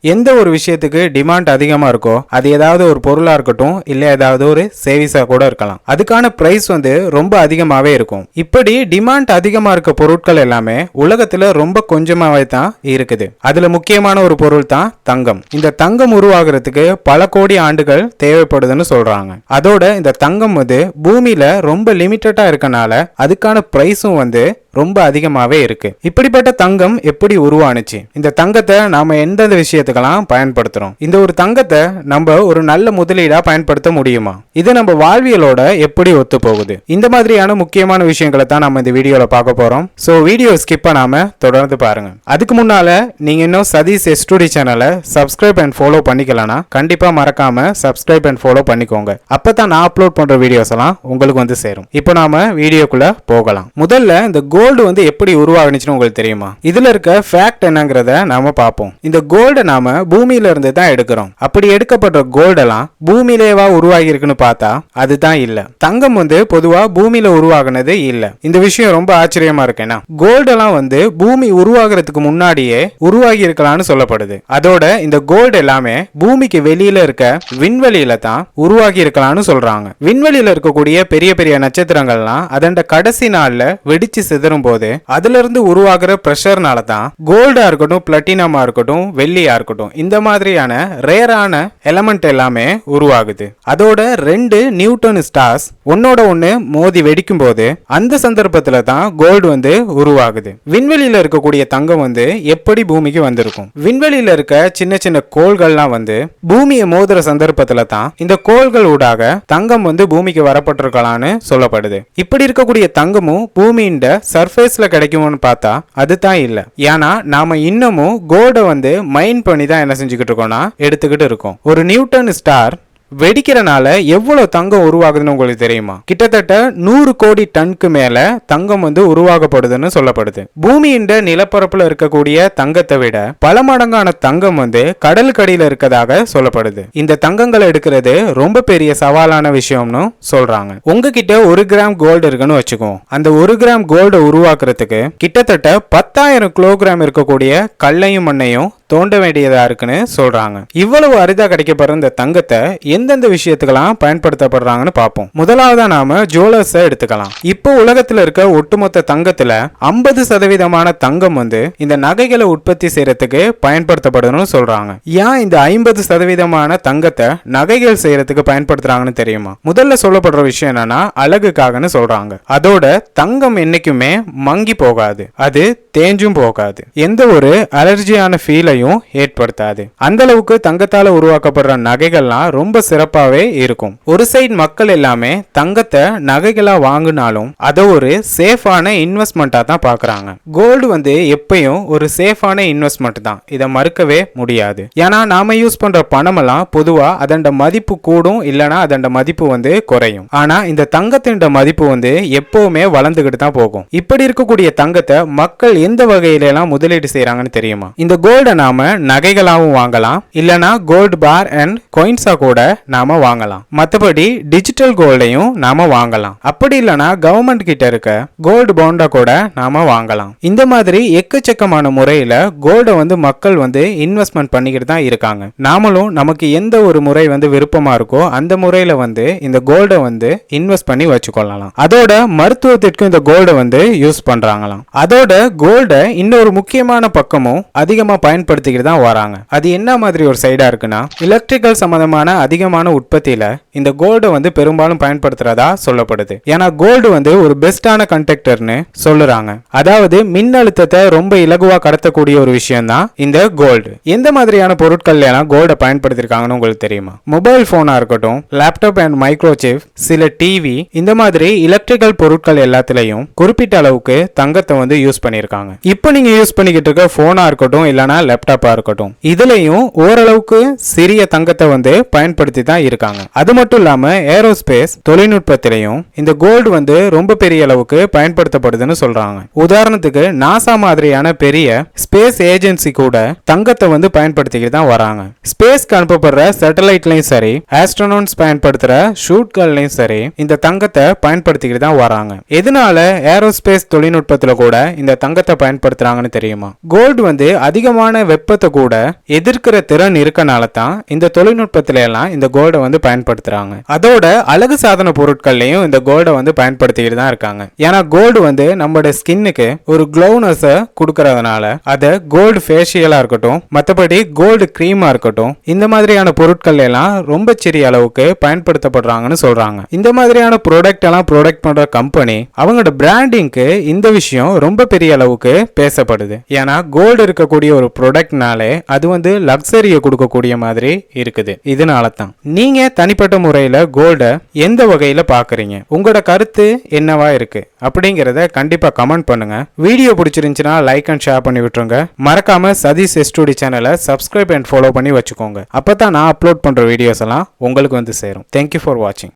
எந்த ஒரு விஷயத்துக்கு டிமாண்ட் அதிகமா இருக்கோ அது ஏதாவது ஒரு பொருளா இருக்கட்டும் இல்ல ஏதாவது ஒரு சேவிஸா கூட இருக்கலாம், அதுக்கான பிரைஸ் வந்து ரொம்ப அதிகமாவே இருக்கும். இப்படி டிமாண்ட் அதிகமா இருக்க பொருட்கள் எல்லாமே உலகத்துல ரொம்ப கொஞ்சமாவே தான் இருக்குது. அதுல முக்கியமான ஒரு பொருள் தான் தங்கம். இந்த தங்கம் உருவாகிறதுக்கு பல கோடி ஆண்டுகள் தேவைப்படுதுன்னு சொல்றாங்க. அதோட இந்த தங்கம் வந்து பூமியில ரொம்ப லிமிட்டடா இருக்கனால அதுக்கான பிரைஸும் வந்து ரொம்ப அதிகமாவே இருக்கு. இப்படிப்பட்ட தங்கம் எப்படி உருவானுச்சு? இந்த தங்கத்தை நாம எந்தெந்த விஷயத்துக்கெல்லாம் பயன்படுத்துறோம்? இந்த ஒரு தங்கத்தை நம்ம ஒரு நல்ல முதலீடா பயன்படுத்த முடியுமா? இது நம்ம வாழ்வியலோட எப்படி ஒத்து போகுது? இந்த மாதிரியான முக்கியமான விஷயங்களை தான் நம்ம இந்த வீடியோல பார்க்க போறோம். சோ வீடியோ ஸ்கிப் பண்ணாம தொடர்ந்து பாருங்க. அதுக்கு முன்னால நீங்க இன்னும் சதீஷ் எஸ்டுடி சேனலை சப்ஸ்கிரைப் அண்ட் ஃபாலோ பண்ணிக்கலனா கண்டிப்பா மறக்காம சப்ஸ்கிரைப் அண்ட் ஃபாலோ பண்ணிக்கோங்க. அப்பதான் நான் அப்லோட் பண்ற வீடியோஸ் எல்லாம் உங்களுக்கு வந்து சேரும். இப்போ நாம வீடியோக்குள்ள போகலாம். முதல்ல இந்த கோல்டு வந்து எப்படி உருவாகுச்சுன்னு உங்களுக்கு தெரியுமா? இதுல இருக்க ஃபேக்ட் என்னங்கறத நாம பாப்போம். இந்த கோல்ட நாம பூமியில இருந்து தான் எடுக்கிறோம். அப்படி எடுக்கப்பட்ட கோல்டெல்லாம் பூமியிலேவா உருவாகி இருக்குன்னு பார்த்தா அதுதான் இல்ல. தங்கம் வந்து பொதுவா பூமியில உருவாகுனது இல்ல. இந்த விஷயம் ரொம்ப ஆச்சரியமா இருக்கேனா? கோல்டெல்லாம் வந்து பூமி உருவாகிறதுக்கு முன்னாடியே உருவாகி இருக்கலாம்னு சொல்லப்படுது. அதோட இந்த கோல்டு எல்லாமே பூமிக்கு வெளியில இருக்க விண்வெளியில தான் உருவாகி இருக்கலாம்னு சொல்றாங்க. விண்வெளியில இருக்கக்கூடிய பெரிய பெரிய நட்சத்திரங்கள்லாம் அதோட கடைசி நாள்ல வெடிச்சு சிதறும் போது அதுல இருந்து உருவாகிற பிரஷர்னால தான் கோல்டா இருக்கட்டும், பிளாட்டினமா இருக்கட்டும், வெள்ளியா இருக்கட்டும், இந்த மாதிரியான ரேரான எலமெண்ட் எல்லாமே உருவாகுது. அதோட ரெண்டு நியூட்டன் ஸ்டார்ஸ் ஒன்னோட ஒண்ணு மோதி வெடிக்கும் போது அந்த சந்தர்ப்பத்துல தான் கோல்டு வந்து உருவாகுது. விண்வெளியில இருக்கக்கூடிய தங்கம் வந்து எப்படி பூமிக்கு வந்திருக்கும்? விண்வெளியில இருக்க சின்ன சின்ன கோள்கள்லாம் வந்து பூமியை மோதுற சந்தர்ப்பத்துல தான் இந்த கோள்கள் ஊடாக தங்கம் வந்து பூமிக்கு வரப்பட்டிருக்கலாம்னு சொல்லப்படுது. இப்படி இருக்கக்கூடிய தங்கமும் பூமியின் சர்ஃபேஸ்ல கிடைக்கும்னு பார்த்தா அதுதான் இல்ல. ஏன்னா நாம இன்னமும் கோல்ட வந்து மைன் பண்ணி தான் என்ன செஞ்சுக்கிட்டு இருக்கோம்னா எடுத்துக்கிட்டு இருக்கோம். ஒரு நியூட்டன் ஸ்டார் வெடிக்கிறனால எவ்வளவு தங்கம் உருவாகுதுன்னு உங்களுக்கு தெரியுமா? கிட்டத்தட்ட 100 கோடி டன்க்கு மேல தங்கம் வந்து உருவாக்கப்படுதுன்னு சொல்லப்படுது. பூமியின் நிலப்பரப்புல இருக்கக்கூடிய தங்கத்தை விட பல மடங்கான தங்கம் வந்து கடலுக்கடியில இருக்கதாக சொல்லப்படுது. இந்த தங்கங்களை எடுக்கிறது ரொம்ப பெரிய சவாலான விஷயம்னு சொல்றாங்க. உங்ககிட்ட 1 கிராம் கோல்டு இருக்குன்னு வச்சுக்கோம். அந்த 1 கிராம் கோல்டு உருவாக்குறதுக்கு கிட்டத்தட்ட 10,000 கிலோகிராம் இருக்கக்கூடிய கல்லையும் மண்ணையும் தோண்ட வேண்டியதா இருக்குன்னு சொல்றாங்க. இவ்வளவு அரிதா கிடைக்கப்படுற இந்த தங்கத்தை எந்தெந்த விஷயத்துக்கெல்லாம் பயன்படுத்தப்படுறாங்கன்னு பார்ப்போம். முதலாவதா நாம ஜுவல்லர்ஸ் எடுத்துக்கலாம். இப்போ உலகத்துல இருக்க ஒட்டுமொத்த தங்கத்துல 50% தங்கம் வந்து இந்த நகைகளை உற்பத்தி செய்யறதுக்கு பயன்படுத்தப்படணும்னு சொல்றாங்க. ஏன் இந்த 50% தங்கத்தை நகைகள் செய்யறதுக்கு பயன்படுத்துறாங்கன்னு தெரியுமா? முதல்ல சொல்லப்படுற விஷயம் என்னன்னா அழகுக்காகன்னு சொல்றாங்க. அதோட தங்கம் என்னைக்குமே மங்கி போகாது, அது தேஞ்சும் போகாது, எந்த ஒரு அலர்ஜியான ஃபீலையும் ஏற்படுத்தாது. அந்த அளவுக்கு தங்கத்தால உருவாக்கப்படுற நகைகள்லாம் ரொம்ப சிறப்பாவே இருக்கும். ஒரு சைடு மக்கள் எல்லாமே தங்கத்தை நகைகளா வாங்கினாலும் அதை ஒரு சேஃபான இன்வெஸ்ட்மெண்டா தான் பாக்குறாங்க. கோல்டு வந்து எப்பயும் ஒரு சேஃபான இன்வெஸ்ட்மெண்ட் தான், இதை மறுக்கவே முடியாது. ஏன்னா நாம யூஸ் பண்ற பணம் எல்லாம் பொதுவா அதோட மதிப்பு கூடும், இல்லனா அதோட மதிப்பு வந்து குறையும். ஆனா இந்த தங்கத்தின் மதிப்பு வந்து எப்பவுமே வளர்ந்துகிட்டு தான் போகும். இப்படி இருக்கக்கூடிய தங்கத்தை மக்கள் எந்த வகையில எல்லாம் முதலீடு செய்யறாங்கன்னு தெரியுமா? இந்த கோல்ட நாம நகைகளாவும் வாங்கலாம், இல்லனா கோல்டு பார் அண்ட் காயின்ஸா கூட நாம வாங்கலாம். மத்தபடி டிஜிட்டல் கோல்டையும் நாம வாங்கலாம். அப்படி இல்லனா கவர்மெண்ட் கிட்ட இருக்க கோல்டு பாண்டா கூட நாம வாங்கலாம். இந்த மாதிரி எக்கச்சக்கமான முறையில கோல்ட வந்து மக்கள் வந்து இன்வெஸ்ட்மெண்ட் பண்ணிக்கிட்டு தான் இருக்காங்க. நாமளும் நமக்கு எந்த ஒரு முறை வந்து விருப்பமா இருக்கோ அந்த முறையில வந்து இந்த கோல்ட வந்து இன்வெஸ்ட் பண்ணி வச்சுக்கொள்ளலாம். அதோட மருத்துவத்திற்கு இந்த கோல்ட வந்து யூஸ் பண்றாங்களாம். அதோட கோல்ட இன்னொரு முக்கியமான பக்கமும் அதிகமா பயன்படுத்திக்கிட்டு தான் வராங்க. அது என்ன மாதிரி ஒரு சைடா இருக்குன்னா, எலக்ட்ரிக்கல் சம்பந்தமான அதிகமான உற்பத்தியில இந்த கோல்ட வந்து பெரும்பாலும் பயன்படுத்துறதா சொல்லப்படுது. ஏன்னா கோல்டு வந்து ஒரு பெஸ்டான கண்டக்டர்னு சொல்லுறாங்க. அதாவது மின் அழுத்தத்தை ரொம்ப இலகுவா கடத்தக்கூடிய ஒரு விஷயம் தான் இந்த கோல்டு. எந்த மாதிரியான பொருட்கள் எல்லாம் கோல்ட பயன்படுத்திருக்காங்கன்னு உங்களுக்கு தெரியுமா? மொபைல் போனா இருக்கட்டும், லேப்டாப் அண்ட் மைக்ரோசிப், சில டிவி, இந்த மாதிரி எலக்ட்ரிக்கல் பொருட்கள் எல்லாத்திலையும் குறிப்பிட்ட அளவுக்கு தங்கத்தை வந்து யூஸ் பண்ணிருக்காங்க. இப்போ நீங்க யூஸ் பண்ணிக்கிட்டு இருக்க போனா இருக்கட்டும் இல்லனா லேப்டாப்பா இருக்கட்டும், இதுலயும் ஓரளவுக்கு சிறிய தங்கத்தை வந்து பயன்படுத்தி தான் இருக்காங்க. அது மட்டும் இல்லாம ஏரோஸ்பேஸ் தொழில்நுட்பத்திலையும் இந்த கோல்டு வந்து ரொம்ப பெரிய அளவுக்கு பயன்படுத்தப்படுதுன்னு சொல்றாங்க. உதாரணத்துக்கு நாசா மாதிரியான பெரிய ஸ்பேஸ் ஏஜென்சி கூட தங்கத்தை வந்து பயன்படுத்திக்கிட்டு தான் வராங்க. ஸ்பேஸ்க்கு அனுப்பப்படுற சேட்டலைட்லயும் சரி, ஆஸ்ட்ரோனாட்ஸ் பயன்படுத்துற ஷூட்கள்லயும் சரி இந்த தங்கத்தை பயன்படுத்திக்கிட்டு தான் வராங்க. எதனால ஏரோஸ்பேஸ் தொழில்நுட்பத்துல கூட இந்த தங்கத்தை பயன்படுத்துறாங்கன்னு தெரியுமா? கோல்டு வந்து அதிகமான வெப்பத்தை கூட எதிர்க்கிற திறன் இருக்கனால தான் இந்த தொழில்நுட்பத்தில எல்லாம் இந்த கோல்டை வந்து பயன்படுத்துறாங்க. அதோட அழகு சாதன பொருட்கள்லயும் இந்த கோல்டை வந்து பயன்படுத்திக்கிட்டு தான் இருக்காங்க. ஏன்னா கோல்டு வந்து நம்மளோட ஸ்கின்னுக்கு ஒரு க்ளோனஸ கொடுக்கறதுனால அதை கோல்டு ஃபேஷியலா இருக்கட்டும், மற்றபடி கோல்டு கிரீமா இருக்கட்டும், இந்த மாதிரியான பொருட்கள் எல்லாம் ரொம்ப சிறிய அளவுக்கு பயன்படுத்தப்படுறாங்கன்னு சொல்றாங்க. இந்த மாதிரியான ப்ராடக்ட் எல்லாம் ப்ரொடக்ட் பண்ற கம்பெனி அவங்களோட பிராண்டிங்க்கு இந்த விஷயம் ரொம்ப பெரிய அளவுக்கு பேசப்படுது. ஏன்னா கோல்டு இருக்கக்கூடிய ஒரு ப்ராடக்ட்னாலே அது வந்து லக்ஸரியை கொடுக்கக்கூடிய மாதிரி இருக்குது. இதனால தான் நீங்க தனிப்பட்ட முறையில கோல்டை எந்த வகையில பாக்குறீங்க, உங்களோட கருத்து என்னவா இருக்கு அப்படிங்கறத கண்டிப்பா கமெண்ட் பண்ணுங்க. வீடியோ பிடிச்சிருந்துச்சுன்னா லைக் அண்ட் ஷேர் பண்ணி விட்டுருங்க. மறக்காம சதீஷ் எஸ்டூடி சேனலை சப்ஸ்கிரைப் அண்ட் ஃபாலோ பண்ணி வச்சுக்கோங்க. அப்பதான் நான் அப்லோட் பண்ற வீடியோஸ் எல்லாம் உங்களுக்கு வந்து சேரும். தேங்க்யூ ஃபார் வாட்சிங்.